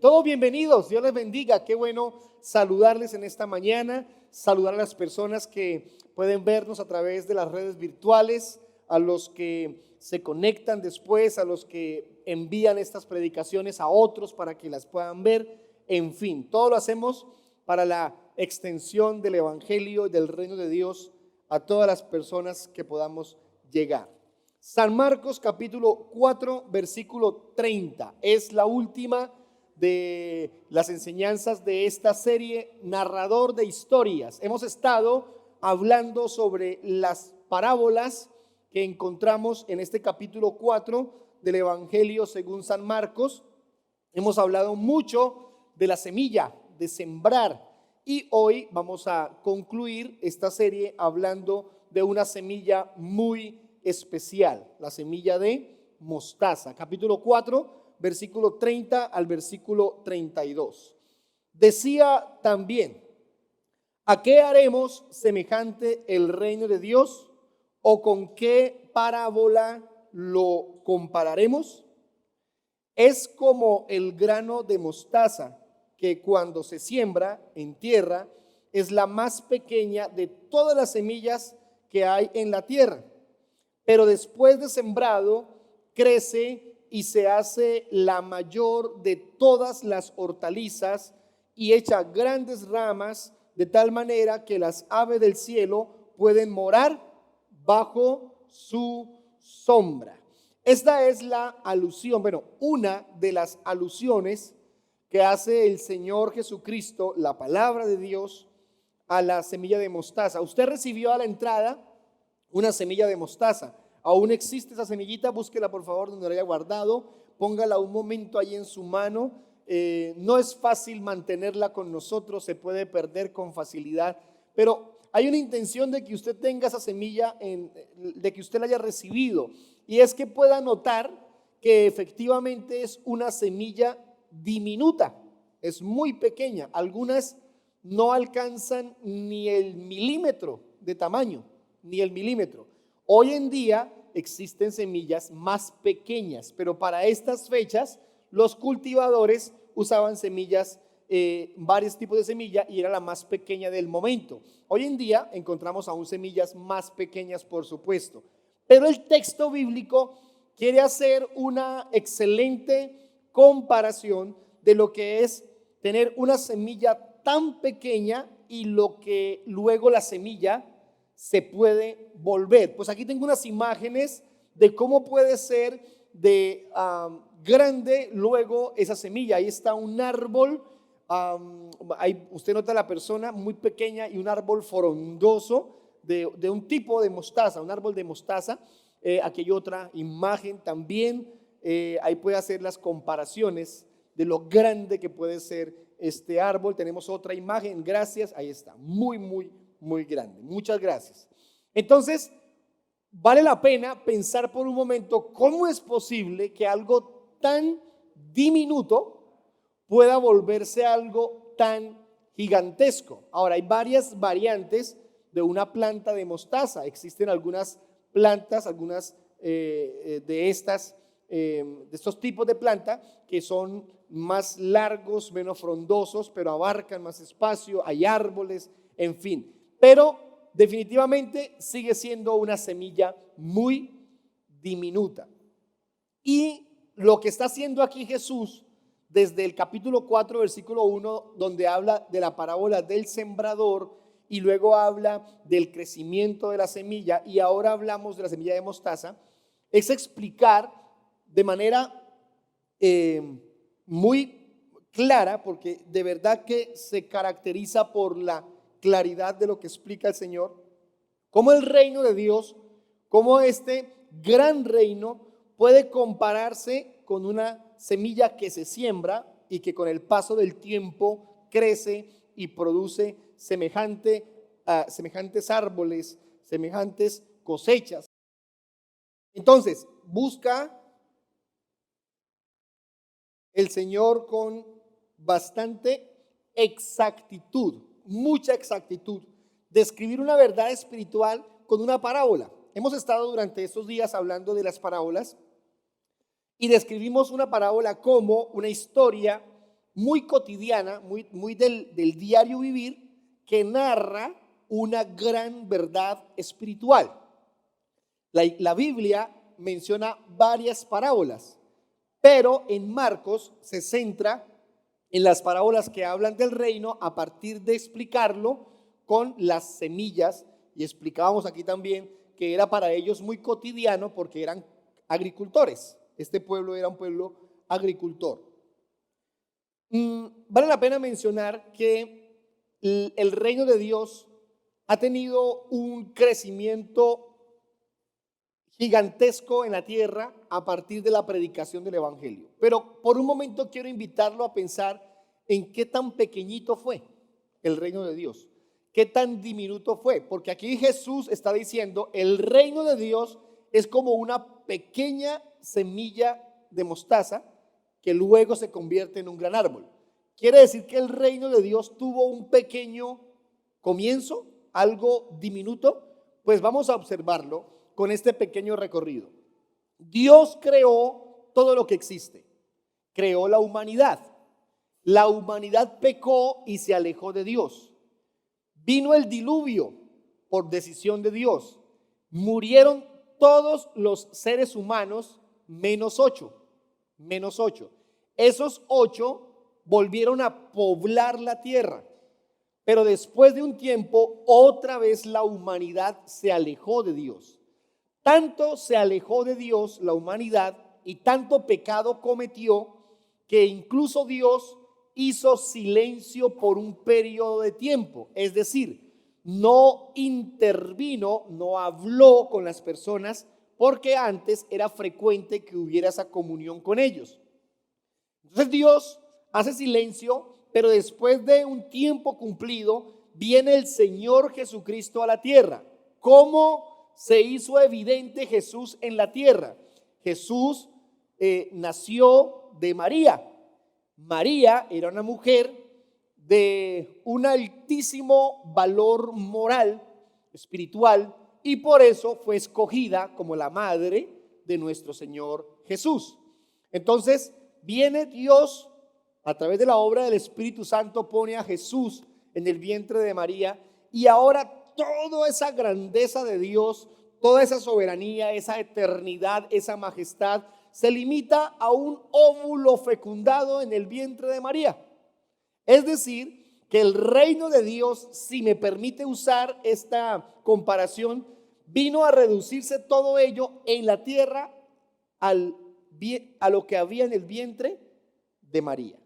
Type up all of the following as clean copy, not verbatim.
Todos bienvenidos, Dios les bendiga. Qué bueno saludarles en esta mañana, saludar a las personas que pueden vernos a través de las redes virtuales, a los que se conectan después, a los que envían estas predicaciones a otros para que las puedan ver. En fin, todo lo hacemos para la extensión del evangelio y del reino de Dios a todas las personas que podamos llegar. San Marcos capítulo 4 versículo 30 es la última de las enseñanzas de esta serie Narrador de Historias. Hemos estado hablando sobre las parábolas que encontramos en este capítulo 4 del Evangelio según San Marcos. Hemos hablado mucho de la semilla, de sembrar, y hoy vamos a concluir esta serie hablando de una semilla muy especial, la semilla de mostaza. Capítulo 4 versículo 30 al versículo 32. Decía también: ¿a qué haremos semejante el reino de Dios? ¿O con qué parábola lo compararemos? Es como el grano de mostaza, que cuando se siembra en tierra es la más pequeña de todas las semillas que hay en la tierra, pero después de sembrado crece y se hace la mayor de todas las hortalizas y echa grandes ramas, de tal manera que las aves del cielo pueden morar bajo su sombra. Esta es la alusión, una de las alusiones que hace el Señor Jesucristo, la palabra de Dios, a la semilla de mostaza. Usted recibió a la entrada una semilla de mostaza. Aún existe esa semillita, búsquela por favor donde la haya guardado, póngala un momento ahí en su mano. No es fácil mantenerla con nosotros, se puede perder con facilidad, pero hay una intención de que usted tenga esa semilla, de que usted la haya recibido, y es que pueda notar que efectivamente es una semilla diminuta, es muy pequeña. Algunas no alcanzan ni el milímetro de tamaño, ni el milímetro. Hoy en día existen semillas más pequeñas, pero para estas fechas los cultivadores usaban semillas, varios tipos de semilla, y era la más pequeña del momento. Hoy en día encontramos aún semillas más pequeñas, por supuesto, pero el texto bíblico quiere hacer una excelente comparación de lo que es tener una semilla tan pequeña y lo que luego la semilla se puede volver. Pues aquí tengo unas imágenes de cómo puede ser de grande luego esa semilla. Ahí está un árbol, ahí usted nota la persona muy pequeña y un árbol frondoso de un tipo de mostaza, un árbol de mostaza. Aquí hay otra imagen también, ahí puede hacer las comparaciones de lo grande que puede ser este árbol. Tenemos otra imagen, gracias, ahí está, muy grande. Muchas gracias. Entonces, vale la pena pensar por un momento cómo es posible que algo tan diminuto pueda volverse algo tan gigantesco. Ahora, hay varias variantes de una planta de mostaza. Existen algunas plantas, algunas de estos tipos de planta que son más largos, menos frondosos, pero abarcan más espacio. Hay árboles, en fin. Pero definitivamente sigue siendo una semilla muy diminuta. Y lo que está haciendo aquí Jesús desde el capítulo 4 versículo 1, donde habla de la parábola del sembrador y luego habla del crecimiento de la semilla, y ahora hablamos de la semilla de mostaza, es explicar de manera muy clara, porque de verdad que se caracteriza por la claridad de lo que explica el Señor, cómo el reino de Dios, cómo este gran reino puede compararse con una semilla que se siembra y que con el paso del tiempo crece y produce semejantes árboles, semejantes cosechas. Entonces, busca el Señor con bastante exactitud, mucha exactitud, describir una verdad espiritual con una parábola. Hemos estado durante estos días hablando de las parábolas y describimos una parábola como una historia muy cotidiana, muy del diario vivir, que narra una gran verdad espiritual. La Biblia menciona varias parábolas, pero en Marcos se centra en las parábolas que hablan del reino a partir de explicarlo con las semillas, y explicábamos aquí también que era para ellos muy cotidiano porque eran agricultores. Este pueblo era un pueblo agricultor. Vale la pena mencionar que el reino de Dios ha tenido un crecimiento gigantesco en la tierra a partir de la predicación del evangelio. Pero por un momento quiero invitarlo a pensar en qué tan pequeñito fue el reino de Dios, qué tan diminuto fue, porque aquí Jesús está diciendo, el reino de Dios es como una pequeña semilla de mostaza que luego se convierte en un gran árbol. Quiere decir que el reino de Dios tuvo un pequeño comienzo, algo diminuto. Pues vamos a observarlo con este pequeño recorrido. Dios creó todo lo que existe. Creó la humanidad. La humanidad pecó y se alejó de Dios. Vino el diluvio por decisión de Dios. Murieron todos los seres humanos menos 8. Esos 8 volvieron a poblar la tierra. Pero después de un tiempo, otra vez la humanidad se alejó de Dios. Tanto se alejó de Dios la humanidad y tanto pecado cometió que incluso Dios hizo silencio por un periodo de tiempo. Es decir, no intervino, no habló con las personas porque antes era frecuente que hubiera esa comunión con ellos. Entonces Dios hace silencio, pero después de un tiempo cumplido viene el Señor Jesucristo a la tierra. ¿Cómo se hizo evidente Jesús en la tierra? Jesús nació de María. María era una mujer de un altísimo valor moral, espiritual, y por eso fue escogida como la madre de nuestro Señor Jesús. Entonces viene Dios a través de la obra del Espíritu Santo, pone a Jesús en el vientre de María, y ahora toda esa grandeza de Dios, toda esa soberanía, esa eternidad, esa majestad, se limita a un óvulo fecundado en el vientre de María. Es decir, que el reino de Dios, si me permite usar esta comparación, vino a reducirse todo ello en la tierra a lo que había en el vientre de María.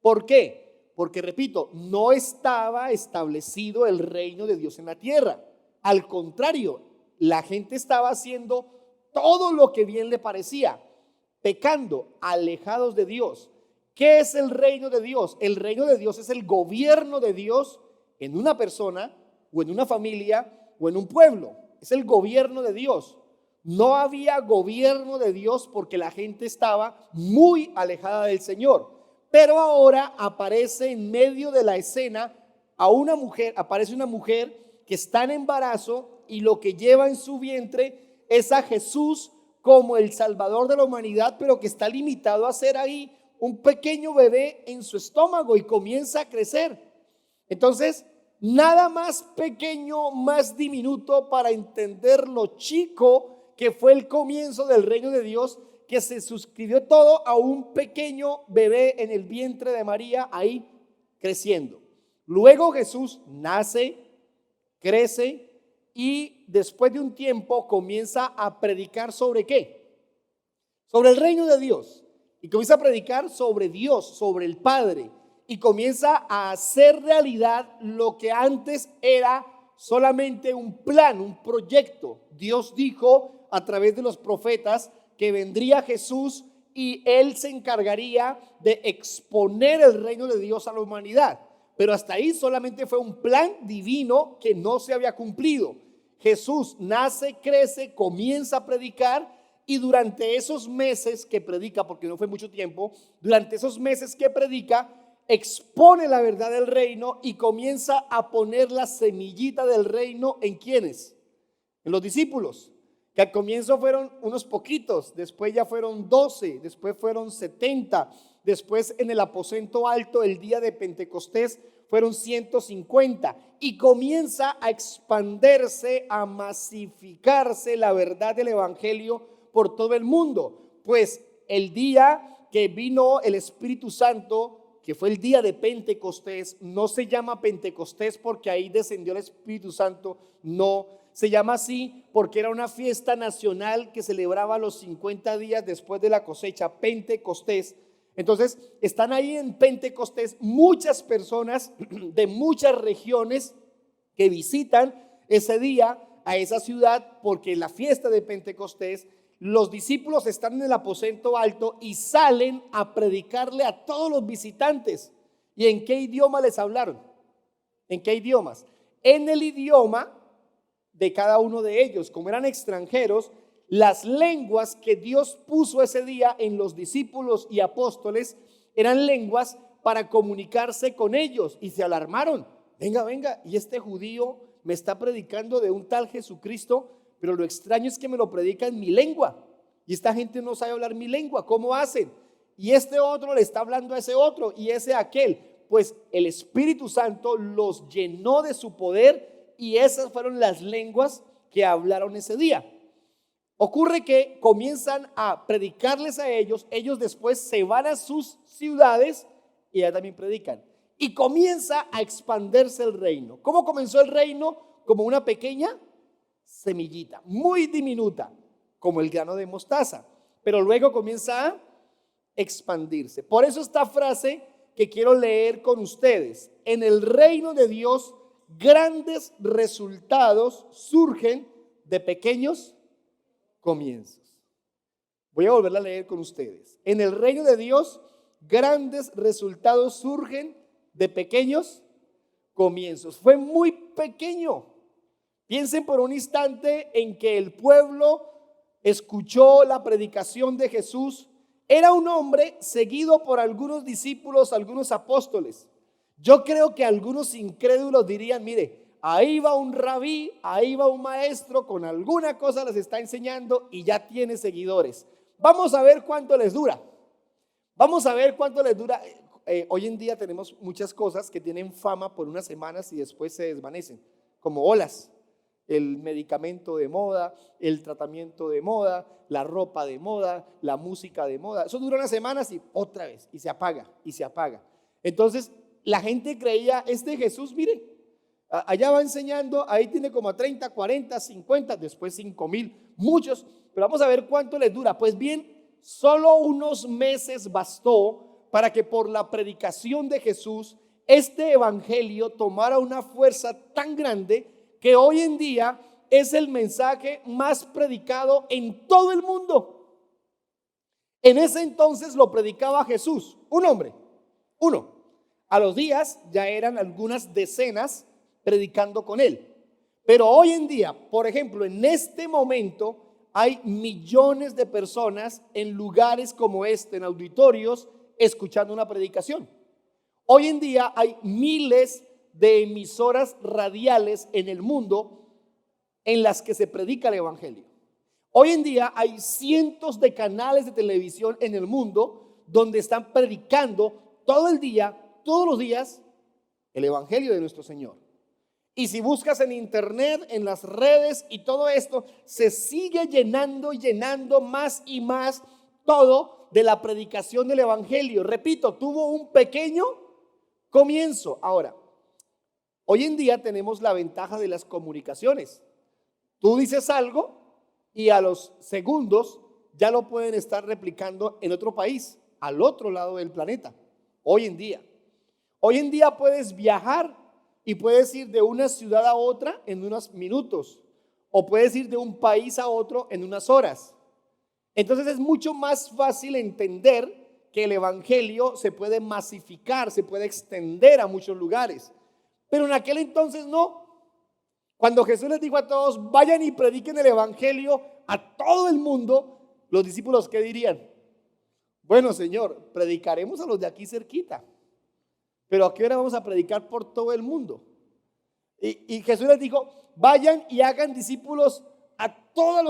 ¿Por qué? Porque, repito, no estaba establecido el reino de Dios en la tierra. Al contrario, la gente estaba haciendo todo lo que bien le parecía, pecando, alejados de Dios. ¿Qué es el reino de Dios? El reino de Dios es el gobierno de Dios en una persona o en una familia o en un pueblo. Es el gobierno de Dios. No había gobierno de Dios porque la gente estaba muy alejada del Señor. Pero ahora aparece en medio de la escena aparece una mujer que está en embarazo y lo que lleva en su vientre es a Jesús como el Salvador de la humanidad, pero que está limitado a ser ahí un pequeño bebé en su estómago y comienza a crecer. Entonces, nada más pequeño, más diminuto para entender lo chico que fue el comienzo del reino de Dios, que se suscribió todo a un pequeño bebé en el vientre de María ahí creciendo. Luego Jesús nace, crece y después de un tiempo comienza a predicar ¿sobre qué? Sobre el reino de Dios. Y comienza a predicar sobre Dios, sobre el Padre. Y comienza a hacer realidad lo que antes era solamente un plan, un proyecto. Dios dijo a través de los profetas que vendría Jesús y Él se encargaría de exponer el reino de Dios a la humanidad. Pero hasta ahí solamente fue un plan divino que no se había cumplido. Jesús nace, crece, comienza a predicar y durante esos meses que predica, porque no fue mucho tiempo, durante esos meses que predica, expone la verdad del reino y comienza a poner la semillita del reino ¿en quiénes? En los discípulos. Al comienzo fueron unos poquitos, después ya fueron 12, después fueron 70, Después en el aposento alto, el día de Pentecostés, fueron 150 y comienza a expandirse, a masificarse la verdad del evangelio por todo el mundo. Pues el día que vino el Espíritu Santo, que fue el día de Pentecostés, no se llama Pentecostés porque ahí descendió el Espíritu Santo, no, se llama así porque era una fiesta nacional que celebraba los 50 días después de la cosecha, Pentecostés. Entonces están ahí en Pentecostés muchas personas de muchas regiones que visitan ese día a esa ciudad, porque en la fiesta de Pentecostés los discípulos están en el aposento alto y salen a predicarle a todos los visitantes. ¿Y en qué idioma les hablaron? ¿En qué idiomas? En el idioma de cada uno de ellos. Como eran extranjeros, las lenguas que Dios puso ese día en los discípulos y apóstoles eran lenguas para comunicarse con ellos, y se alarmaron. Venga, y este judío me está predicando de un tal Jesucristo, pero lo extraño es que me lo predica en mi lengua, y esta gente no sabe hablar mi lengua. ¿Cómo hacen? Y este otro le está hablando a ese otro, y ese a aquel. Pues el Espíritu Santo los llenó de su poder, y esas fueron las lenguas que hablaron ese día. Ocurre que comienzan a predicarles a ellos, ellos después se van a sus ciudades y allá también predican. Y comienza a expandirse el reino. ¿Cómo comenzó el reino? Como una pequeña semillita, muy diminuta, como el grano de mostaza, pero luego comienza a expandirse. Por eso esta frase que quiero leer con ustedes: en el reino de Dios grandes resultados surgen de pequeños comienzos. Voy a volverla a leer con ustedes. En el reino de Dios grandes resultados surgen de pequeños comienzos. Fue muy pequeño. Piensen por un instante en que el pueblo escuchó la predicación de Jesús. Era un hombre seguido por algunos discípulos, algunos apóstoles. Yo creo que algunos incrédulos dirían: mire, ahí va un rabí, ahí va un maestro, con alguna cosa les está enseñando y ya tiene seguidores. Vamos a ver cuánto les dura. Vamos a ver cuánto les dura. Hoy en día tenemos muchas cosas que tienen fama por unas semanas y después se desvanecen, como olas. El medicamento de moda, el tratamiento de moda, la ropa de moda, la música de moda. Eso dura unas semanas y otra vez, y se apaga, y se apaga. Entonces la gente creía: este Jesús, mire, allá va enseñando, ahí tiene como 30, 40, 50, después 5,000, muchos, pero vamos a ver cuánto les dura. Pues bien, solo unos meses bastó para que por la predicación de Jesús este evangelio tomara una fuerza tan grande que hoy en día es el mensaje más predicado en todo el mundo. En ese entonces lo predicaba Jesús, un hombre, uno. A los días ya eran algunas decenas predicando con él. Pero hoy en día, por ejemplo, en este momento hay millones de personas en lugares como este, en auditorios, escuchando una predicación. Hoy en día hay miles de emisoras radiales en el mundo en las que se predica el evangelio. Hoy en día hay cientos de canales de televisión en el mundo donde están predicando todo el día, todos los días, el evangelio de nuestro Señor. Y si buscas en internet, en las redes y todo esto, se sigue llenando y llenando más y más todo de la predicación del evangelio. Repito, tuvo un pequeño comienzo. Ahora, hoy en día tenemos la ventaja de las comunicaciones. Tú dices algo y a los segundos ya lo pueden estar replicando en otro país, al otro lado del planeta. Hoy en día puedes viajar y puedes ir de una ciudad a otra en unos minutos, o puedes ir de un país a otro en unas horas. Entonces es mucho más fácil entender que el evangelio se puede masificar, se puede extender a muchos lugares. Pero en aquel entonces no. Cuando Jesús les dijo a todos: vayan y prediquen el evangelio a todo el mundo, los discípulos, ¿qué dirían? Bueno, Señor, predicaremos a los de aquí cerquita, pero ¿a qué hora vamos a predicar por todo el mundo? Y Jesús les dijo: vayan y hagan discípulos a todos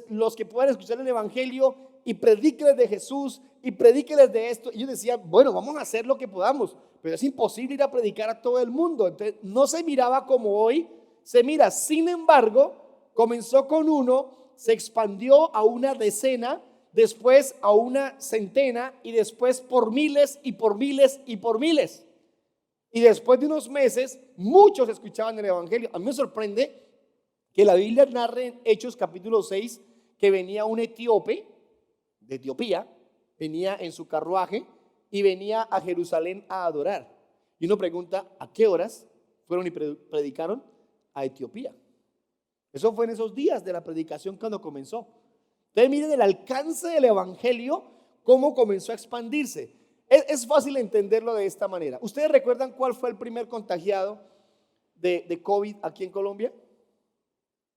los que puedan escuchar el evangelio y predíqueles de Jesús y predíqueles de esto. Y ellos decían, bueno, vamos a hacer lo que podamos, pero es imposible ir a predicar a todo el mundo. Entonces no se miraba como hoy se mira. Sin embargo, comenzó con uno, se expandió a una decena, después a una centena y después por miles y por miles y por miles. Y después de unos meses, muchos escuchaban el evangelio. A mí me sorprende que la Biblia narre en Hechos capítulo 6 que venía un etíope de Etiopía, venía en su carruaje y venía a Jerusalén a adorar. Y uno pregunta, ¿a qué horas fueron y predicaron a Etiopía? Eso fue en esos días de la predicación cuando comenzó. Entonces miren el alcance del evangelio, cómo comenzó a expandirse. Es fácil entenderlo de esta manera. ¿Ustedes recuerdan cuál fue el primer contagiado de COVID aquí en Colombia?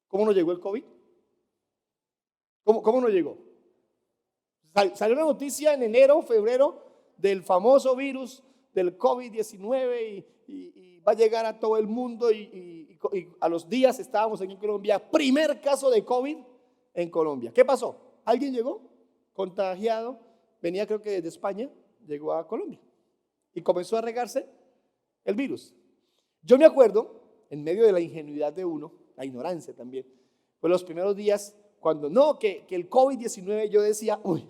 ¿Cómo nos llegó el COVID? ¿Cómo nos llegó? Salió una noticia en enero, febrero, del famoso virus del COVID-19 y va a llegar a todo el mundo y a los días estábamos aquí en Colombia, primer caso de COVID en Colombia. ¿Qué pasó? ¿Alguien llegó contagiado? Venía creo que desde España, llegó a Colombia y comenzó a regarse el virus. Yo me acuerdo, en medio de la ingenuidad de uno, la ignorancia también, pues los primeros días, cuando que el COVID-19, yo decía, uy,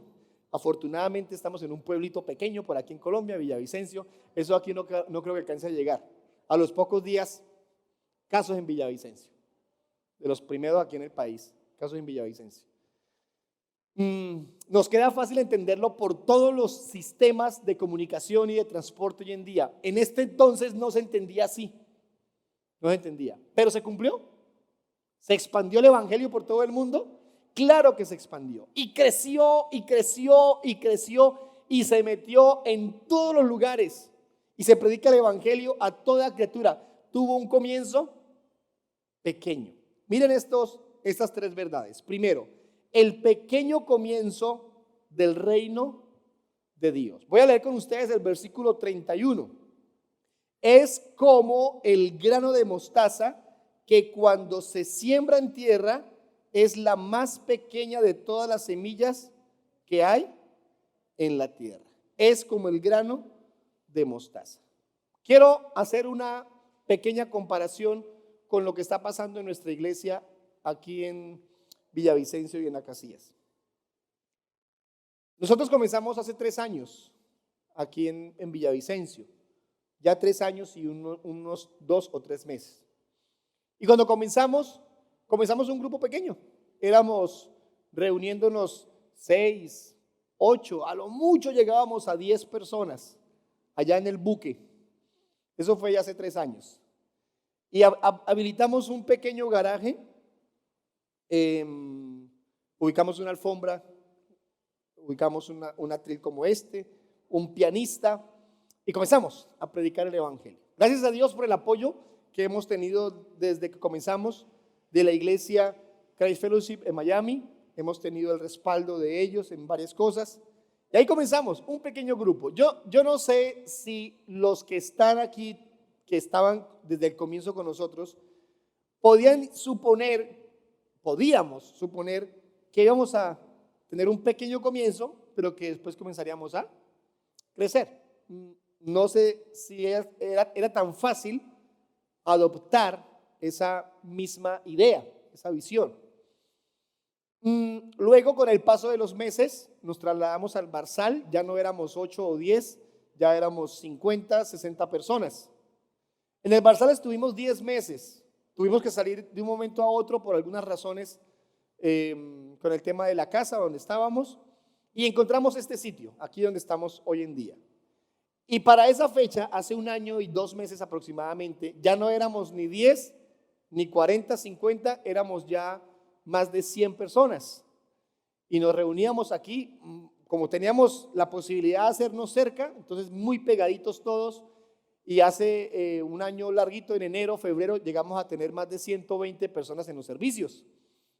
afortunadamente estamos en un pueblito pequeño por aquí en Colombia, Villavicencio, eso aquí no creo que alcance a llegar. A los pocos días, casos en Villavicencio, de los primeros aquí en el país, casos en Villavicencio. Nos queda fácil entenderlo por todos los sistemas de comunicación y de transporte hoy en día. En este entonces no se entendía así, no se entendía, pero se cumplió. ¿Se expandió el evangelio por todo el mundo? Claro que se expandió y creció y creció y creció y se metió en todos los lugares y se predica el evangelio a toda criatura. Tuvo un comienzo pequeño. Miren estas tres verdades. Primero, el pequeño comienzo del reino de Dios. Voy a leer con ustedes el versículo 31. Es como el grano de mostaza que cuando se siembra en tierra es la más pequeña de todas las semillas que hay en la tierra. Es como el grano de mostaza. Quiero hacer una pequeña comparación con lo que está pasando en nuestra iglesia aquí en Villavicencio y en Acacias. Nosotros comenzamos hace 3 años aquí en Villavicencio, ya 3 años y unos 2 o 3 meses. Y cuando comenzamos un grupo pequeño, éramos reuniéndonos 6, 8, a lo mucho llegábamos a 10 personas allá en el buque. Eso fue ya hace 3 años. Y habilitamos un pequeño garaje, ubicamos una alfombra, ubicamos un atril como este, un pianista y comenzamos a predicar el evangelio. Gracias a Dios por el apoyo que hemos tenido desde que comenzamos de la iglesia Christ Fellowship en Miami. Hemos tenido el respaldo de ellos en varias cosas. Y ahí comenzamos, un pequeño grupo. Yo no sé si los que están aquí, que estaban desde el comienzo con nosotros, podíamos suponer que íbamos a tener un pequeño comienzo, pero que después comenzaríamos a crecer. No sé si era tan fácil adoptar esa misma idea, esa visión. Luego, con el paso de los meses, nos trasladamos al Barzal. Ya no éramos 8 o 10, ya éramos 50, 60 personas. En el Barzal estuvimos 10 meses. Tuvimos que salir de un momento a otro por algunas razones con el tema de la casa donde estábamos y encontramos este sitio, aquí donde estamos hoy en día. Y para esa fecha, hace 1 año y 2 meses aproximadamente, ya no éramos ni 10, ni 40, 50, éramos ya más de 100 personas. Y nos reuníamos aquí, como teníamos la posibilidad de hacernos cerca, entonces muy pegaditos todos. Y hace 1 año larguito, en enero, febrero, llegamos a tener más de 120 personas en los servicios.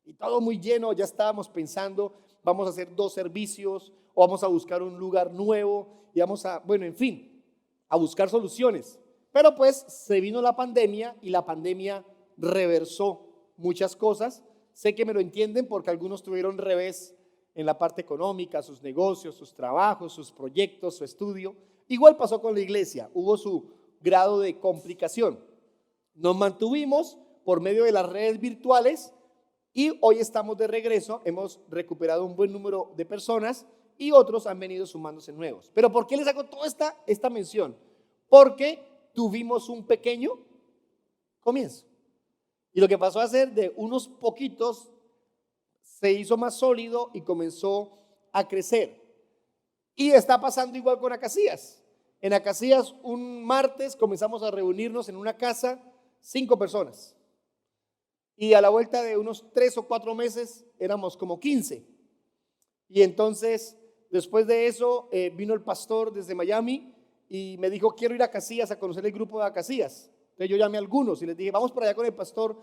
Y todo muy lleno, ya estábamos pensando, vamos a hacer 2 servicios o vamos a buscar un lugar nuevo y vamos a, bueno, en fin, a buscar soluciones. Pero pues se vino la pandemia y la pandemia reversó muchas cosas. Sé que me lo entienden porque algunos tuvieron revés en la parte económica, sus negocios, sus trabajos, sus proyectos, su estudio. Igual pasó con la iglesia, hubo su grado de complicación. Nos mantuvimos por medio de las redes virtuales y hoy estamos de regreso, hemos recuperado un buen número de personas y otros han venido sumándose nuevos. Pero ¿por qué les hago toda esta mención? Porque tuvimos un pequeño comienzo. Y lo que pasó a ser de unos poquitos se hizo más sólido y comenzó a crecer. Y está pasando igual con Acasías. En Acasías un martes comenzamos a reunirnos en una casa, 5 personas. Y a la vuelta de unos 3 o 4 meses éramos como 15. Y entonces, después de eso, vino el pastor desde Miami y me dijo, quiero ir a Acasías a conocer el grupo de Acasías. Entonces yo llamé a algunos y les dije, vamos para allá con el pastor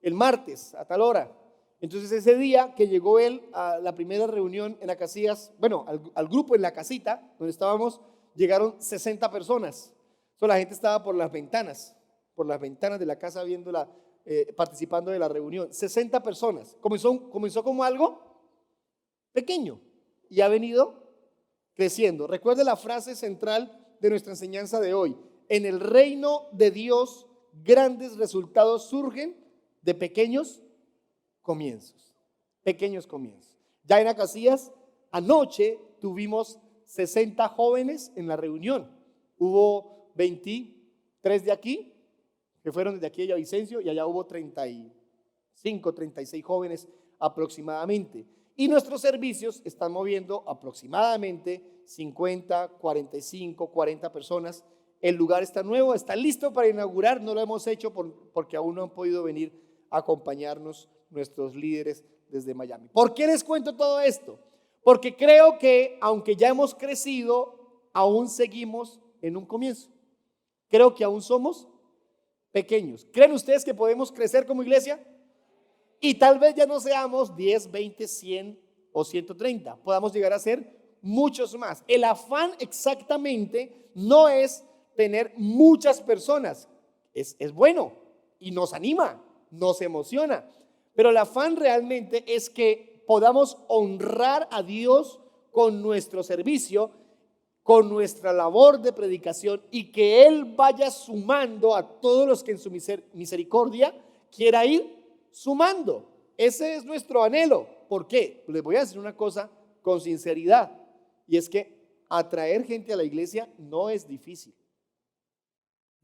el martes a tal hora. Entonces ese día que llegó él a la primera reunión en Acasías, bueno, al grupo en la casita donde estábamos, llegaron 60 personas. Entonces la gente estaba por las ventanas de la casa viéndola, participando de la reunión. 60 personas. Comenzó como algo pequeño y ha venido creciendo. Recuerde la frase central de nuestra enseñanza de hoy. En el reino de Dios, grandes resultados surgen de pequeños comienzos. Pequeños comienzos. Ya en Acasías, anoche tuvimos 60 jóvenes en la reunión. Hubo 23 de aquí, que fueron desde aquí a Villavicencio, y allá hubo 35, 36 jóvenes aproximadamente. Y nuestros servicios están moviendo aproximadamente 50, 45, 40 personas. El lugar está nuevo, está listo para inaugurar. No lo hemos hecho porque aún no han podido venir a acompañarnos nuestros líderes desde Miami. ¿Por qué les cuento todo esto? Porque creo que aunque ya hemos crecido, aún seguimos en un comienzo. Creo que aún somos pequeños. ¿Creen ustedes que podemos crecer como iglesia? Y tal vez ya no seamos 10, 20, 100 o 130. Podamos llegar a ser muchos más. El afán exactamente no es tener muchas personas. Es bueno y nos anima, nos emociona. Pero el afán realmente es que podamos honrar a Dios con nuestro servicio, con nuestra labor de predicación y que Él vaya sumando a todos los que en su misericordia quiera ir sumando. Ese es nuestro anhelo. ¿Por qué? Les voy a decir una cosa con sinceridad y es que atraer gente a la iglesia no es difícil.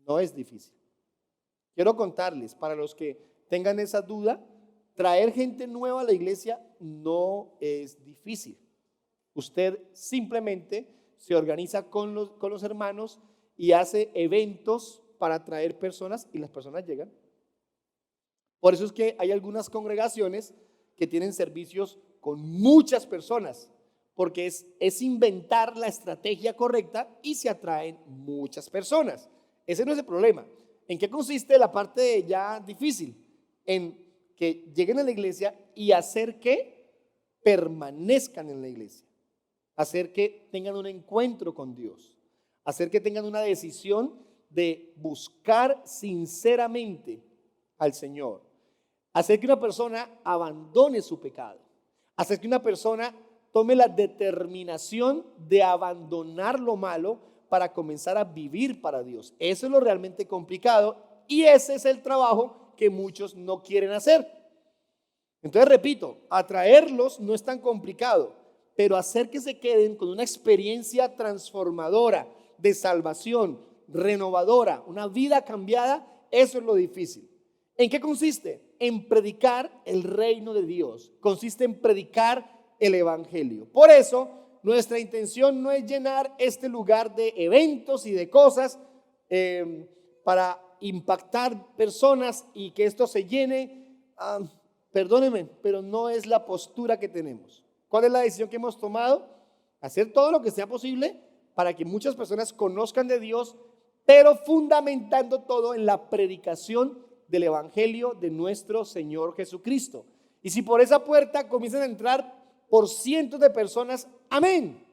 No es difícil. Quiero contarles, para los que tengan esa duda, traer gente nueva a la iglesia no es difícil. Usted simplemente se organiza con los hermanos y hace eventos para traer personas y las personas llegan. Por eso es que hay algunas congregaciones que tienen servicios con muchas personas, porque es inventar la estrategia correcta y se atraen muchas personas. Ese no es el problema. ¿En qué consiste la parte ya difícil? En que lleguen a la iglesia y hacer que permanezcan en la iglesia, hacer que tengan un encuentro con Dios, hacer que tengan una decisión de buscar sinceramente al Señor, hacer que una persona abandone su pecado, hacer que una persona tome la determinación de abandonar lo malo para comenzar a vivir para Dios. Eso es lo realmente complicado y ese es el trabajo que muchos no quieren hacer. Entonces repito, atraerlos no es tan complicado, pero hacer que se queden con una experiencia transformadora de salvación, renovadora, una vida cambiada, eso es lo difícil. ¿En qué consiste? En predicar el reino de Dios, consiste en predicar el evangelio. Por eso nuestra intención no es llenar este lugar de eventos y de cosas para impactar personas y que esto se llene. Perdónenme, pero no es la postura que tenemos. ¿Cuál es la decisión que hemos tomado? Hacer todo lo que sea posible para que muchas personas conozcan de Dios, pero fundamentando todo en la predicación del evangelio de nuestro Señor Jesucristo. Y si por esa puerta comienzan a entrar por cientos de personas, amén.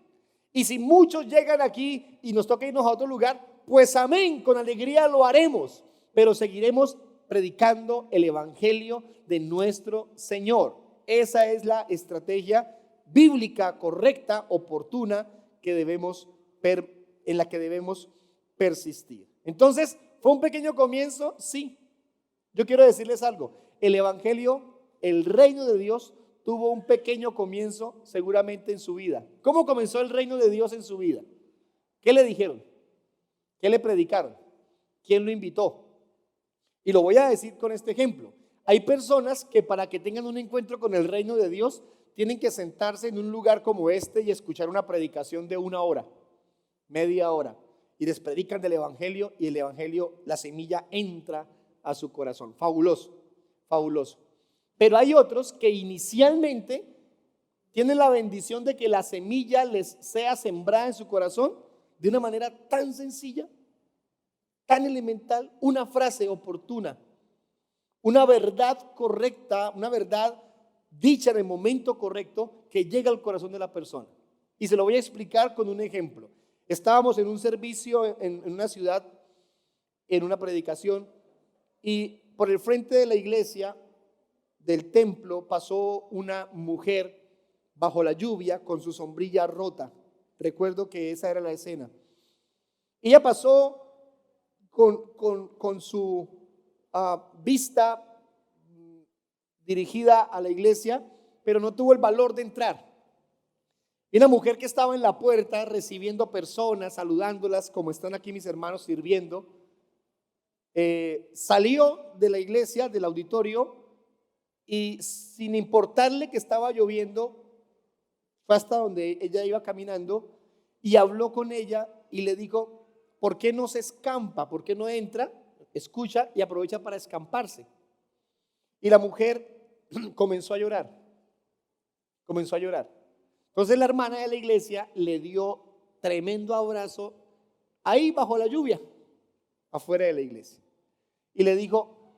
Y si muchos llegan aquí y nos toca irnos a otro lugar, pues amén, con alegría lo haremos, pero seguiremos predicando el evangelio de nuestro Señor. Esa es la estrategia bíblica, correcta, oportuna, en la que debemos persistir. Entonces, ¿fue un pequeño comienzo? Sí. Yo quiero decirles algo. El evangelio, el reino de Dios, tuvo un pequeño comienzo seguramente en su vida. ¿Cómo comenzó el reino de Dios en su vida? ¿Qué le dijeron? ¿Qué le predicaron? ¿Quién lo invitó? Y lo voy a decir con este ejemplo. Hay personas que para que tengan un encuentro con el reino de Dios tienen que sentarse en un lugar como este y escuchar una predicación de 1 hora, media hora, y les predican del evangelio y el evangelio, la semilla entra a su corazón. Fabuloso, fabuloso. Pero hay otros que inicialmente tienen la bendición de que la semilla les sea sembrada en su corazón de una manera tan sencilla, tan elemental, una frase oportuna, una verdad correcta, una verdad dicha en el momento correcto que llega al corazón de la persona. Y se lo voy a explicar con un ejemplo. Estábamos en un servicio en una ciudad, en una predicación, y por el frente de la iglesia, del templo, pasó una mujer bajo la lluvia con su sombrilla rota. Recuerdo que esa era la escena. Ella pasó con su vista dirigida a la iglesia, pero no tuvo el valor de entrar. Y una mujer que estaba en la puerta recibiendo personas, saludándolas, como están aquí mis hermanos sirviendo, salió de la iglesia, del auditorio, y sin importarle que estaba lloviendo, fue hasta donde ella iba caminando y habló con ella y le dijo: ¿por qué no se escampa? ¿Por qué no entra? Escucha y aprovecha para escamparse. Y la mujer comenzó a llorar, comenzó a llorar. Entonces la hermana de la iglesia le dio tremendo abrazo ahí bajo la lluvia, afuera de la iglesia, y le dijo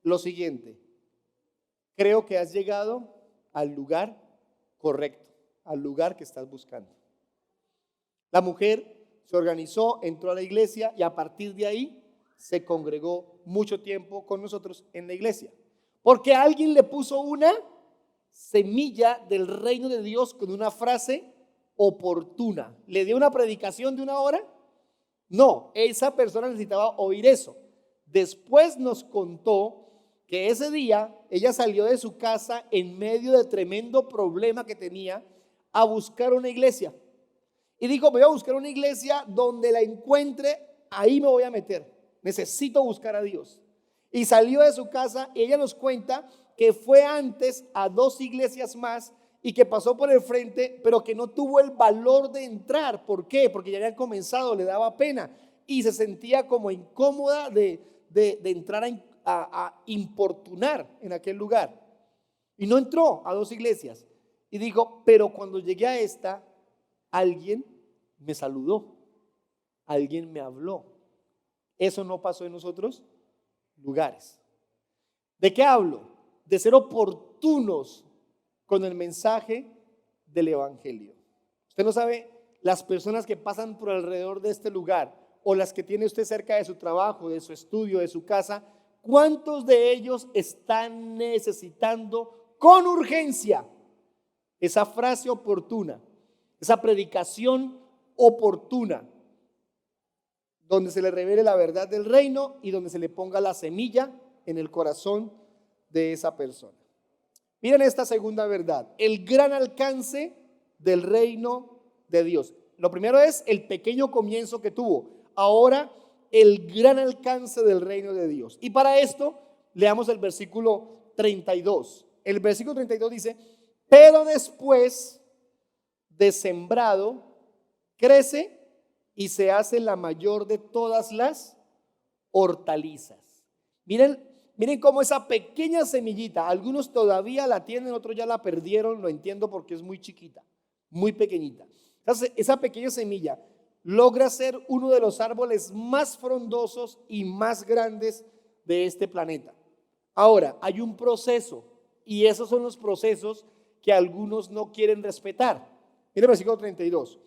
lo siguiente: creo que has llegado al lugar correcto, al lugar que estás buscando. La mujer se organizó, entró a la iglesia y a partir de ahí se congregó mucho tiempo con nosotros en la iglesia, porque alguien le puso una semilla del reino de Dios con una frase oportuna. ¿Le dio una predicación de 1 hora? No, esa persona necesitaba oír eso. Después nos contó que ese día ella salió de su casa en medio de tremendo problema que tenía a buscar una iglesia. Y dijo: voy a buscar una iglesia donde la encuentre, ahí me voy a meter. Necesito buscar a Dios. Y salió de su casa y ella nos cuenta que fue antes a 2 iglesias más y que pasó por el frente, pero que no tuvo el valor de entrar. ¿Por qué? Porque ya habían comenzado, le daba pena y se sentía como incómoda de entrar a importunar en aquel lugar. Y no entró a 2 iglesias. Y dijo: pero cuando llegué a esta, alguien me saludó, alguien me habló. Eso no pasó en nosotros lugares. ¿De qué hablo? De ser oportunos con el mensaje del evangelio. Usted no sabe las personas que pasan por alrededor de este lugar o las que tiene usted cerca de su trabajo, de su estudio, de su casa. ¿Cuántos de ellos están necesitando con urgencia esa frase oportuna, esa predicación oportuna, donde se le revele la verdad del reino y donde se le ponga la semilla en el corazón de esa persona? Miren esta segunda verdad: el gran alcance del reino de Dios. Lo primero es el pequeño comienzo que tuvo. Ahora el gran alcance del reino de Dios. Y para esto leamos el versículo 32. El versículo 32 dice: pero después de sembrado, crece y se hace la mayor de todas las hortalizas. Miren cómo esa pequeña semillita, algunos todavía la tienen, otros ya la perdieron, lo entiendo porque es muy chiquita, muy pequeñita. Entonces, esa pequeña semilla logra ser uno de los árboles más frondosos y más grandes de este planeta. Ahora, hay un proceso y esos son los procesos que algunos no quieren respetar. Mira el versículo 32.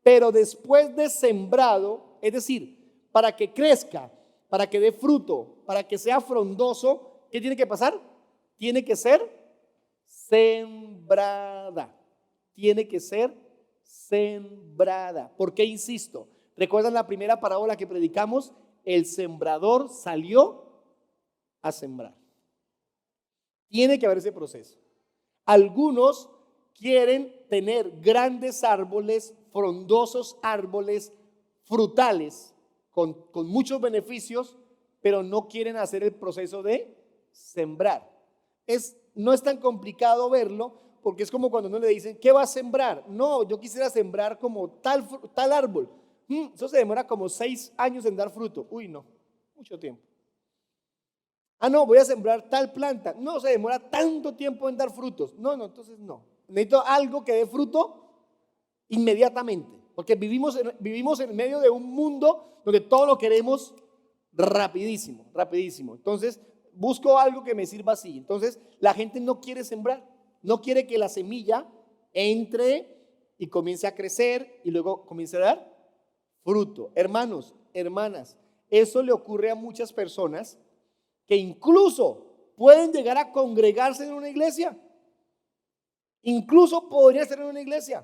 Pero después de sembrado, es decir, para que crezca, para que dé fruto, para que sea frondoso, ¿qué tiene que pasar? Tiene que ser sembrada. tiene que ser sembrada. ¿Por qué insisto? ¿Recuerdan la primera parábola que predicamos? El sembrador salió a sembrar. Tiene que haber ese proceso. Algunos quieren tener grandes árboles, frondosos árboles frutales con muchos beneficios, pero no quieren hacer el proceso de sembrar. No es tan complicado verlo, porque es como cuando uno le dicen, ¿qué va a sembrar? No, yo quisiera sembrar como tal árbol. Eso se demora como 6 años en dar fruto. Uy, no, mucho tiempo. No, voy a sembrar tal planta. No, se demora tanto tiempo en dar frutos. No, entonces no. Necesito algo que dé fruto inmediatamente, porque vivimos en medio de un mundo donde todo lo queremos rapidísimo. Entonces, busco algo que me sirva así. Entonces, la gente no quiere sembrar, no quiere que la semilla entre y comience a crecer y luego comience a dar fruto. Hermanos, hermanas, eso le ocurre a muchas personas que incluso pueden llegar a congregarse en una iglesia. Incluso podría ser en una iglesia.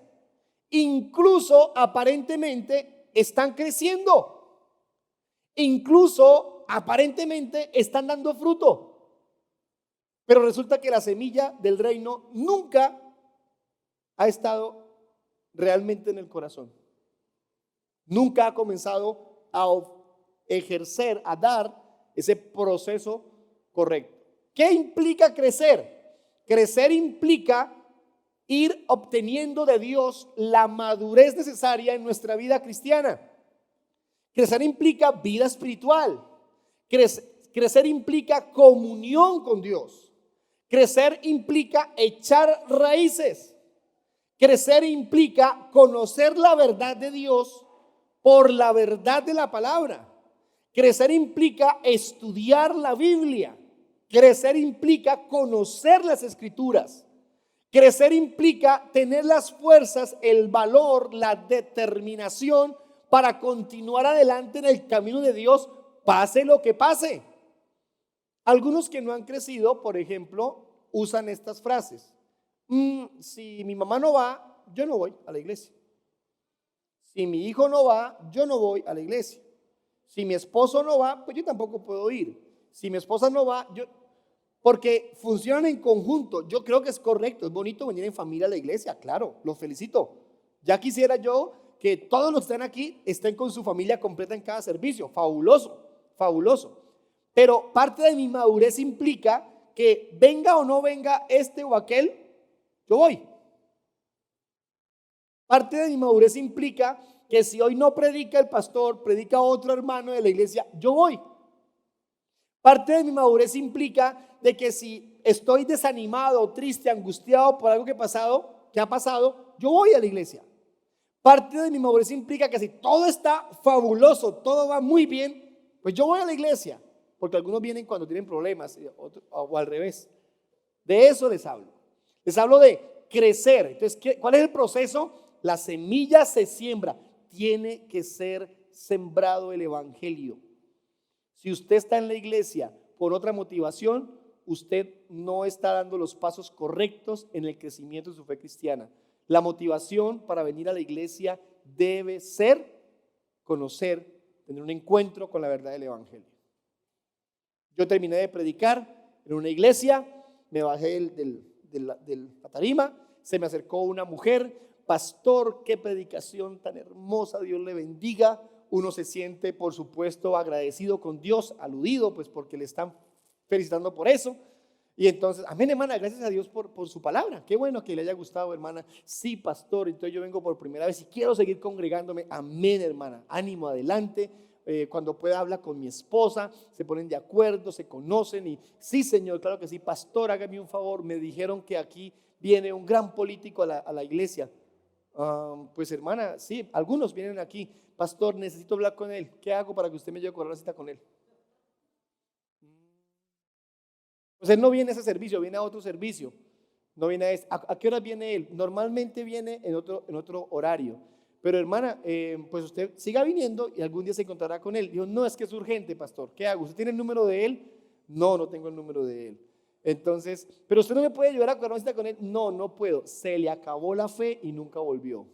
Incluso aparentemente están creciendo. Incluso aparentemente están dando fruto. Pero resulta que la semilla del reino nunca ha estado realmente en el corazón. Nunca ha comenzado a ejercer, a dar ese proceso correcto. ¿Qué implica crecer? Crecer implica ir obteniendo de Dios la madurez necesaria en nuestra vida cristiana. Crecer implica vida espiritual. Crecer implica comunión con Dios. Crecer implica echar raíces. Crecer implica conocer la verdad de Dios por la verdad de la palabra. Crecer implica estudiar la Biblia. Crecer implica conocer las Escrituras. Crecer implica tener las fuerzas, el valor, la determinación para continuar adelante en el camino de Dios, pase lo que pase. Algunos que no han crecido, por ejemplo, usan estas frases. Si mi mamá no va, yo no voy a la iglesia. Si mi hijo no va, yo no voy a la iglesia. Si mi esposo no va, pues yo tampoco puedo ir. Si mi esposa no va, porque funcionan en conjunto. Yo creo que es correcto, es bonito venir en familia a la iglesia, claro, los felicito. Ya quisiera yo que todos los que están aquí estén con su familia completa en cada servicio. Fabuloso, fabuloso. Pero parte de mi madurez implica que venga o no venga este o aquel, yo voy. Parte de mi madurez implica que si hoy no predica el pastor, predica otro hermano de la iglesia, yo voy. Parte de mi madurez implica de que si estoy desanimado, triste, angustiado por algo que ha pasado, yo voy a la iglesia. Parte de mi madurez implica que si todo está fabuloso, todo va muy bien, pues yo voy a la iglesia. Porque algunos vienen cuando tienen problemas o al revés. De eso les hablo. Les hablo de crecer. Entonces, ¿cuál es el proceso? La semilla se siembra. Tiene que ser sembrado el evangelio. Si usted está en la iglesia por otra motivación, usted no está dando los pasos correctos en el crecimiento de su fe cristiana. La motivación para venir a la iglesia debe ser conocer, tener un encuentro con la verdad del evangelio. Yo terminé de predicar en una iglesia, me bajé de la tarima, se me acercó una mujer. Pastor, qué predicación tan hermosa, Dios le bendiga. Uno se siente, por supuesto, agradecido con Dios, aludido, pues porque le están felicitando por eso. Y entonces, amén, hermana, gracias a Dios por su palabra. Qué bueno que le haya gustado, hermana. Sí, pastor, entonces yo vengo por primera vez y quiero seguir congregándome. Amén, hermana, ánimo, adelante. Cuando pueda habla con mi esposa, se ponen de acuerdo, se conocen y sí, señor, claro que sí. Pastor, hágame un favor, me dijeron que aquí viene un gran político a la iglesia. Pues hermana, sí, algunos vienen aquí. Pastor, necesito hablar con él. ¿Qué hago para que usted me lleve a correr la cita con él? Pues él no viene a ese servicio, viene a otro servicio. No viene a este. ¿A qué hora viene él? Normalmente viene en otro horario. Pero hermana, pues usted siga viniendo y algún día se encontrará con él. Dijo, no, es que es urgente, pastor. ¿Qué hago? ¿Usted tiene el número de él? No, no tengo el número de él. Entonces, pero usted no me puede ayudar a acordar una cita con él. No, no puedo. Se le acabó la fe y nunca volvió.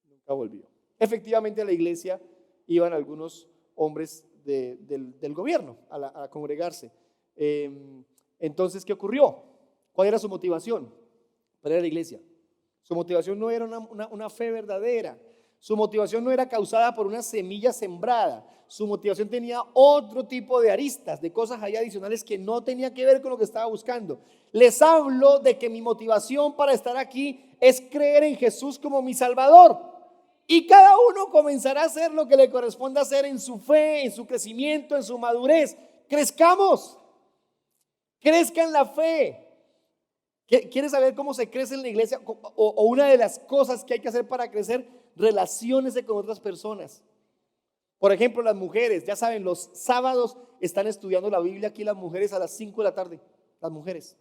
Nunca volvió. Efectivamente a la iglesia iban algunos hombres del gobierno a congregarse. Entonces, ¿qué ocurrió? ¿Cuál era su motivación para ir a la iglesia? Su motivación no era una fe verdadera. Su motivación no era causada por una semilla sembrada. Su motivación tenía otro tipo de aristas, de cosas ahí adicionales que no tenía que ver con lo que estaba buscando. Les hablo de que mi motivación para estar aquí es creer en Jesús como mi Salvador. Y cada uno comenzará a hacer lo que le corresponde hacer en su fe, en su crecimiento, en su madurez. Crezcamos. Crezca en la fe. ¿Quieres saber cómo se crece en la iglesia? O una de las cosas que hay que hacer para crecer, relaciónese con otras personas. Por ejemplo, las mujeres, ya saben, los sábados están estudiando la Biblia aquí las mujeres a las 5 de la tarde. Las mujeres.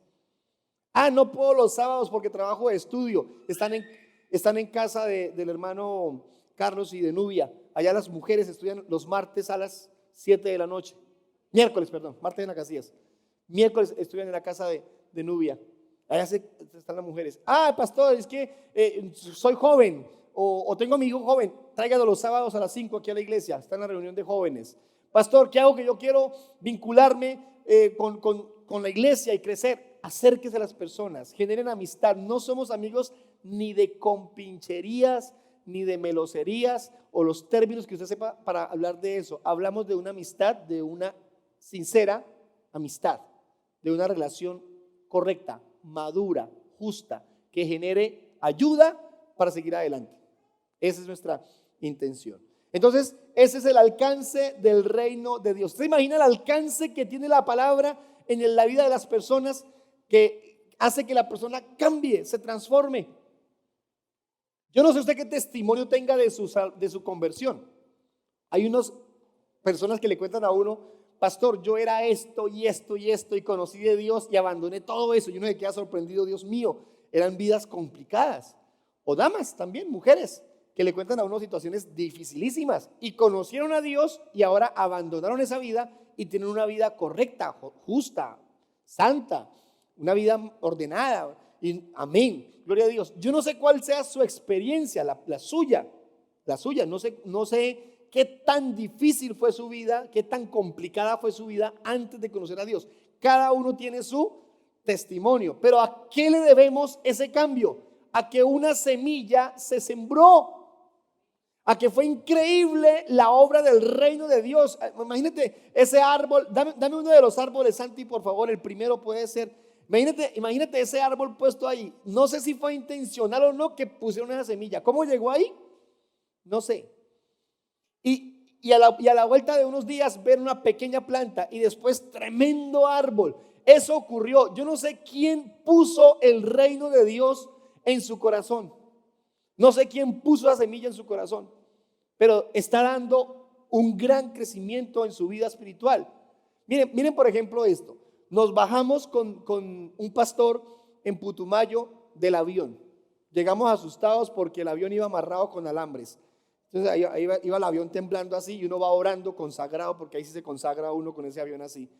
No puedo los sábados porque trabajo de estudio. Están en casa del hermano Carlos y de Nubia. Allá las mujeres estudian los martes a las 7 de la noche. Martes en la Casillas. Miércoles estudian en la casa de Nubia. Allá están las mujeres. Pastor, es que soy joven o tengo a mi hijo joven. Tráigalo los sábados a las 5 aquí a la iglesia. Está en la reunión de jóvenes. Pastor, ¿qué hago? Que yo quiero vincularme con la iglesia y crecer. Acérquese a las personas, generen amistad. No somos amigos ni de compincherías, ni de meloserías o los términos que usted sepa para hablar de eso. Hablamos de una amistad, de una sincera amistad, de una relación correcta, madura, justa, que genere ayuda para seguir adelante. Esa es nuestra intención. Entonces, ese es el alcance del reino de Dios. ¿Usted imagina el alcance que tiene la palabra en la vida de las personas, que hace que la persona cambie, se transforme? Yo no sé usted qué testimonio tenga de su conversión. Hay unas personas que le cuentan a uno: pastor, yo era esto y esto y esto y conocí de Dios y abandoné todo eso. Y uno se queda sorprendido. Dios mío, eran vidas complicadas. O damas también, mujeres, que le cuentan a uno situaciones dificilísimas y conocieron a Dios y ahora abandonaron esa vida y tienen una vida correcta, justa, santa, una vida ordenada. Y amén, gloria a Dios. Yo no sé cuál sea su experiencia, la suya, no sé qué tan difícil fue su vida, qué tan complicada fue su vida antes de conocer a Dios. Cada uno tiene su testimonio, pero ¿a qué le debemos ese cambio? A que una semilla se sembró, a que fue increíble la obra del reino de Dios. Imagínate ese árbol, dame uno de los árboles, Santi, por favor. El primero puede ser. Imagínate ese árbol puesto ahí. No sé si fue intencional o no que pusieron esa semilla. ¿Cómo llegó ahí? No sé. Y a la vuelta de unos días ver una pequeña planta y después tremendo árbol. Eso ocurrió. Yo no sé quién puso el reino de Dios en su corazón. No sé quién puso la semilla en su corazón, pero está dando un gran crecimiento en su vida espiritual. Miren por ejemplo esto. Nos bajamos con un pastor en Putumayo del avión. Llegamos asustados porque el avión iba amarrado con alambres. Entonces ahí iba el avión temblando así y uno va orando consagrado, porque ahí sí se consagra uno con ese avión así.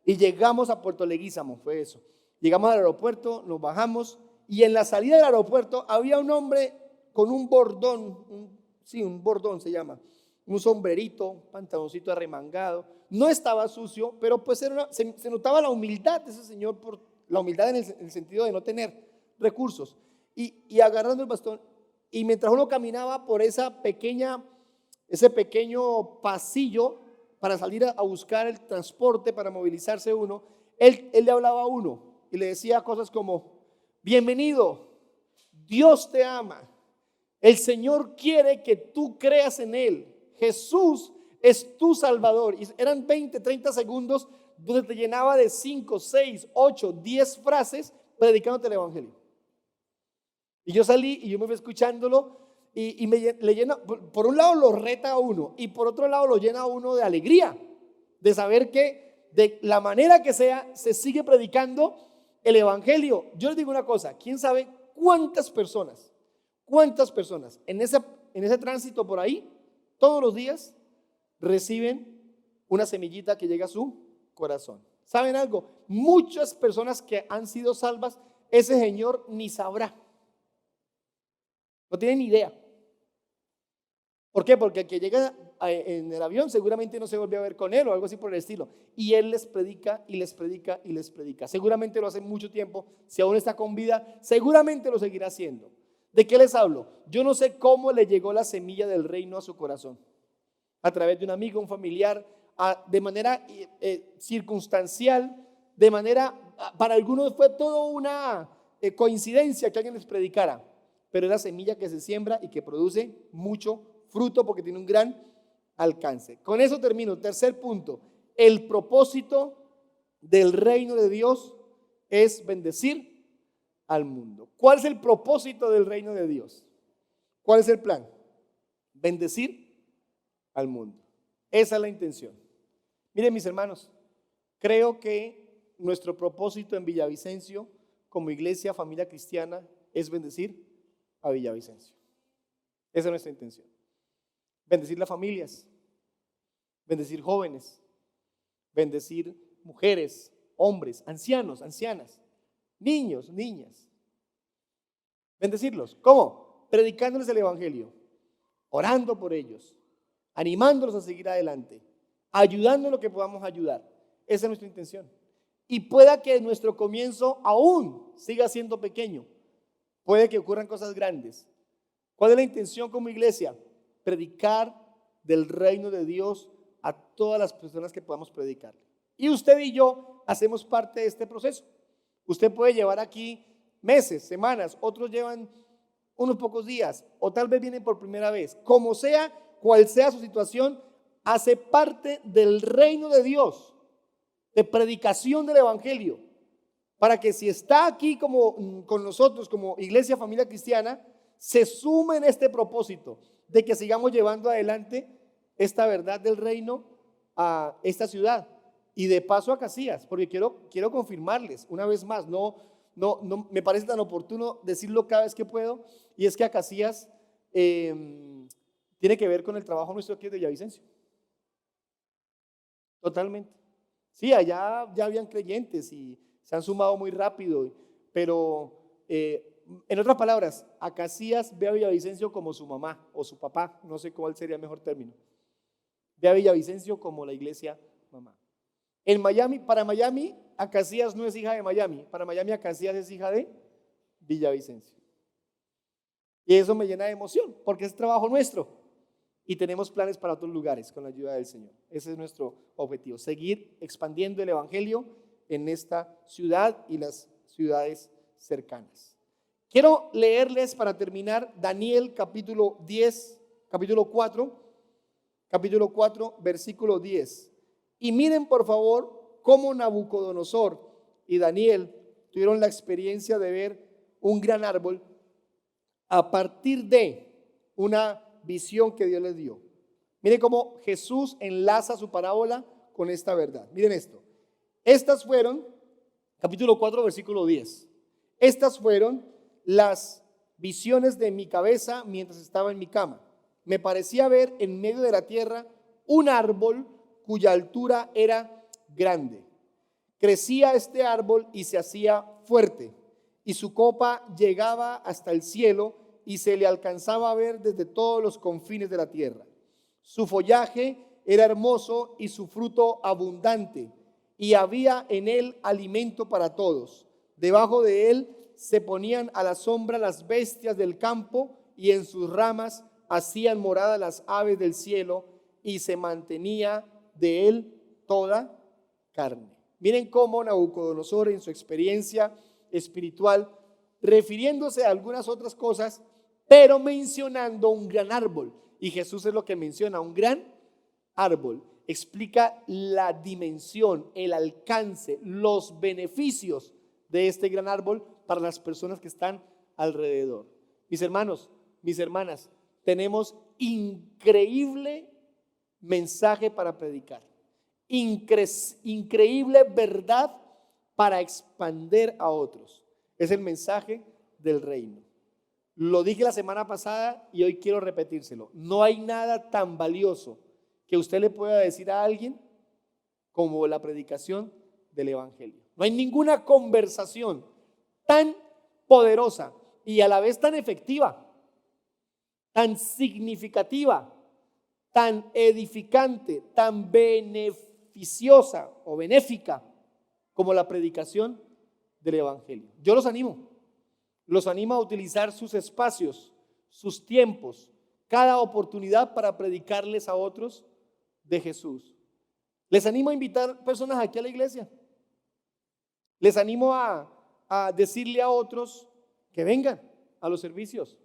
Y llegamos a Puerto Leguízamo, fue eso. Llegamos al aeropuerto, nos bajamos y en la salida del aeropuerto había un hombre con un bordón, un bordón se llama, un sombrerito, pantaloncito arremangado. No estaba sucio, pero pues se notaba la humildad de ese señor, por la humildad en el sentido de no tener recursos. Y agarrando el bastón, y mientras uno caminaba por ese pequeño pasillo para salir a buscar el transporte, para movilizarse uno, él le hablaba a uno y le decía cosas como: bienvenido, Dios te ama, el Señor quiere que tú creas en Él, Jesús es tu Salvador. Y eran 20, 30 segundos donde te llenaba de 5, 6, 8, 10 frases predicándote el evangelio. Y yo salí y yo me fui escuchándolo y le llena, por un lado lo reta a uno y por otro lado lo llena a uno de alegría, de saber que de la manera que sea se sigue predicando el evangelio. Yo les digo una cosa: ¿quién sabe cuántas personas en ese tránsito por ahí todos los días reciben una semillita que llega a su corazón? ¿Saben algo? Muchas personas que han sido salvas, ese Señor ni sabrá. No tiene ni idea. ¿Por qué? Porque el que llega en el avión seguramente no se volvió a ver con él o algo así por el estilo. Y él les predica y les predica y les predica. Seguramente lo hace mucho tiempo. Si aún está con vida, seguramente lo seguirá haciendo. ¿De qué les hablo? Yo no sé cómo le llegó la semilla del reino a su corazón. A través de un amigo, un familiar, de manera circunstancial, de manera, para algunos fue toda una coincidencia que alguien les predicara. Pero es la semilla que se siembra y que produce mucho fruto porque tiene un gran alcance. Con eso termino. Tercer punto, el propósito del reino de Dios es bendecir al mundo. ¿Cuál es el propósito del reino de Dios? ¿Cuál es el plan? Bendecir al mundo. Esa es la intención. Miren, mis hermanos, creo que nuestro propósito en Villavicencio como iglesia, familia cristiana, es bendecir a Villavicencio. Esa es nuestra intención. Bendecir las familias, bendecir jóvenes, bendecir mujeres, hombres, ancianos, ancianas, niños, niñas. Bendecirlos. ¿Cómo? Predicándoles el evangelio, orando por ellos, animándolos a seguir adelante, ayudando en lo que podamos ayudar. Esa es nuestra intención. Y pueda que nuestro comienzo aún siga siendo pequeño. Puede que ocurran cosas grandes. ¿Cuál es la intención como iglesia? Predicar del reino de Dios a todas las personas que podamos predicar. Y usted y yo hacemos parte de este proceso. Usted puede llevar aquí meses, semanas, otros llevan unos pocos días o tal vez vienen por primera vez. Como sea, cual sea su situación, hace parte del reino de Dios, de predicación del evangelio, para que si está aquí como con nosotros como iglesia, familia cristiana, se sume en este propósito de que sigamos llevando adelante esta verdad del reino a esta ciudad y de paso a Casillas, porque quiero confirmarles una vez más, no me parece tan oportuno decirlo cada vez que puedo, y es que a Casillas tiene que ver con el trabajo nuestro aquí de Villavicencio. Totalmente. Sí, allá ya habían creyentes y se han sumado muy rápido, pero en otras palabras, a Casillas ve a Villavicencio como su mamá o su papá, no sé cuál sería el mejor término. Ve a Villavicencio como la iglesia mamá. En Miami, para Miami, a Casillas no es hija de Miami, para Miami a Casillas es hija de Villavicencio. Y eso me llena de emoción, porque es trabajo nuestro. Y tenemos planes para otros lugares con la ayuda del Señor. Ese es nuestro objetivo, seguir expandiendo el evangelio en esta ciudad y las ciudades cercanas. Quiero leerles para terminar Daniel capítulo 4, versículo 10. Y miren por favor cómo Nabucodonosor y Daniel tuvieron la experiencia de ver un gran árbol a partir de una visión que Dios les dio. Miren cómo Jesús enlaza su parábola con esta verdad. Miren esto. Estas fueron, capítulo 4, versículo 10. Estas fueron las visiones de mi cabeza mientras estaba en mi cama. Me parecía ver en medio de la tierra un árbol cuya altura era grande. Crecía este árbol y se hacía fuerte, y su copa llegaba hasta el cielo y se le alcanzaba a ver desde todos los confines de la tierra. Su follaje era hermoso y su fruto abundante, y había en él alimento para todos. Debajo de él se ponían a la sombra las bestias del campo, y en sus ramas hacían morada las aves del cielo, y se mantenía de él toda carne. Miren cómo Nabucodonosor en su experiencia espiritual, refiriéndose a algunas otras cosas, pero mencionando un gran árbol. Y Jesús es lo que menciona, un gran árbol. Explica la dimensión, el alcance, los beneficios de este gran árbol para las personas que están alrededor. Mis hermanos, mis hermanas, tenemos increíble mensaje para predicar, increíble verdad para expandir a otros. Es el mensaje del reino. Lo dije la semana pasada y hoy quiero repetírselo. No hay nada tan valioso que usted le pueda decir a alguien como la predicación del Evangelio. No hay ninguna conversación tan poderosa y a la vez tan efectiva, tan significativa, tan edificante, tan beneficiosa o benéfica como la predicación del Evangelio. Yo los animo a utilizar sus espacios, sus tiempos, cada oportunidad para predicarles a otros de Jesús. Les animo a invitar personas aquí a la iglesia. Les animo a decirle a otros que vengan a los servicios.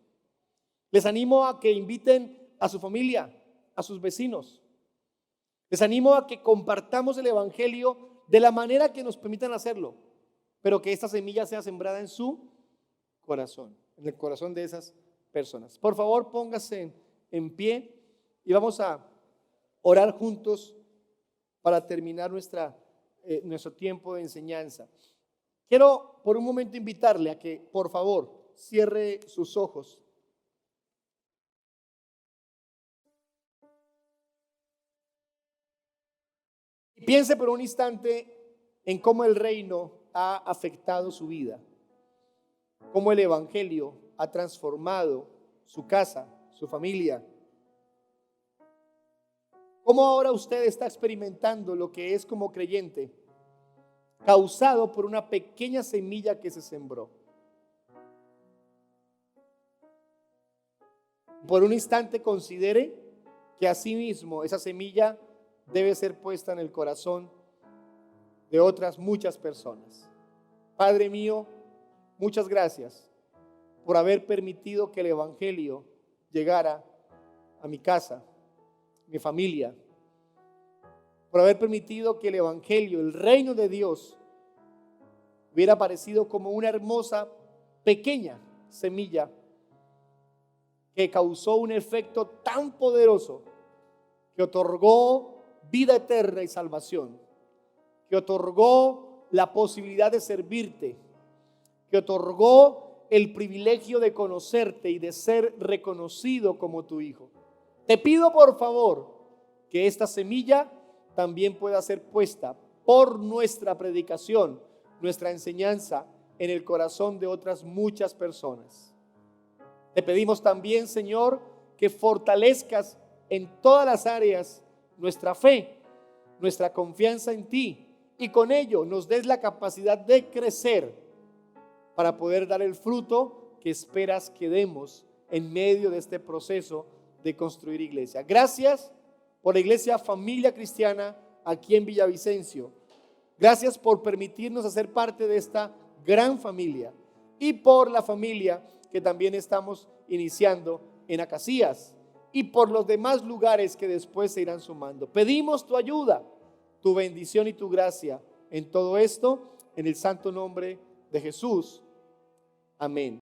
Les animo a que inviten a su familia, a sus vecinos. Les animo a que compartamos el Evangelio de la manera que nos permitan hacerlo, pero que esta semilla sea sembrada en su corazón, en el corazón de esas personas. Por favor, póngase en pie y vamos a orar juntos para terminar nuestro tiempo de enseñanza. Quiero por un momento invitarle a que, por favor, cierre sus ojos. Y piense por un instante en cómo el reino ha afectado su vida, cómo el Evangelio ha transformado su casa, su familia. Cómo ahora usted está experimentando lo que es como creyente, causado por una pequeña semilla que se sembró. Por un instante considere que asimismo esa semilla debe ser puesta en el corazón de otras muchas personas. Padre mío, muchas gracias por haber permitido que el Evangelio llegara a mi casa, mi familia, por haber permitido que el Evangelio, el reino de Dios, hubiera aparecido como una hermosa, pequeña semilla que causó un efecto tan poderoso que otorgó vida eterna y salvación, que otorgó la posibilidad de servirte, que otorgó el privilegio de conocerte y de ser reconocido como tu hijo. Te pido por favor que esta semilla también pueda ser puesta por nuestra predicación, nuestra enseñanza en el corazón de otras muchas personas. Te pedimos también, Señor, que fortalezcas en todas las áreas nuestra fe, nuestra confianza en ti, y con ello nos des la capacidad de crecer para poder dar el fruto que esperas que demos en medio de este proceso de construir iglesia. Gracias por la iglesia Familia Cristiana aquí en Villavicencio. Gracias por permitirnos hacer parte de esta gran familia y por la familia que también estamos iniciando en Acacías y por los demás lugares que después se irán sumando. Pedimos tu ayuda, tu bendición y tu gracia en todo esto, en el santo nombre de Jesús. Amén.